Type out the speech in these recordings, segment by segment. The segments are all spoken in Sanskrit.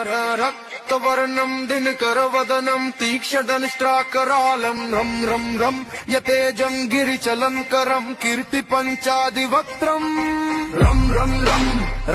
रक्तवर्णं दिनकरवदनं तीक्ष्णदंष्ट्राकरालं रं रं रं यतेजं गिरिचलङ्करं कीर्तिपञ्चादिवक्त्रम् रं रं रं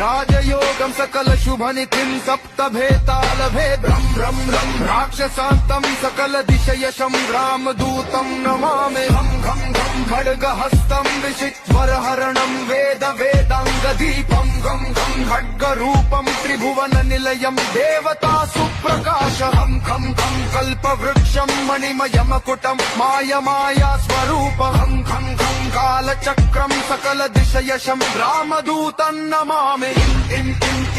राजयोगं सकलशुभनिधिं सप्तभेतालभेदं रं रं राक्षसान्तं सकलदिशयशं रामदूतं नमामि हं हं हं खड्गहस्तं विचित्वरहरणं वेदाङ्गदीपं गं गं खड्गरूपं त्रिभुवननिलयं देवतासु प्रकाशहं खं खं कल्पवृक्षं मणिमयमकुटं माया स्वरूपहं खं खं कालचक्रं सकलदिशयशं रामदूतं नमामि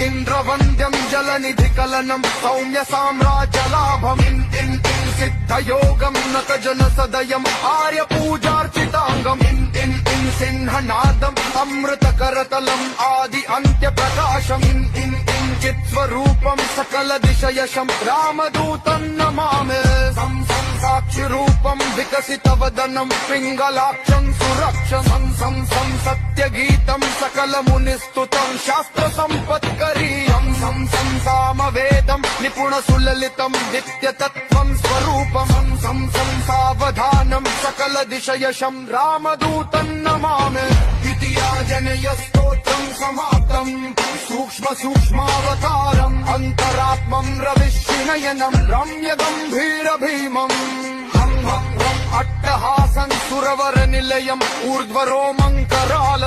इन्द्रवन्द्यं जलनिधिकलनं सौम्य साम्राज्यलाभम् सिद्धयोगं नतजनसदयम् आर्यपूजार्चिताङ्गम् सिंहनादम् अमृतकरतलम् आदि अन्त्यप्रकाशम् चित्स्वरूपं सकलदिशयशं रामदूतं नमामि साक्षिरूपं विकसितवदनं पिङ्गलाक्षं सुरक्षं सत्यगीतं सकलमुनिस्तुतं शास्त्रसम्पत्करीयं सामवेदं निपुणसुललितं नित्यतत्त्वं स्वरूपं सावधानं सकलदिशयशं रामदूतं नमामि द्वितीयाजनयस्तोत्रं समाप्तं सूक्ष्मावतारम् अन्तरात्मं रविश्चिनयनं रम्यगम्भीरभीमम् अट्टहासं सुरवरनिलयम् ऊर्ध्वरोमङ्कराल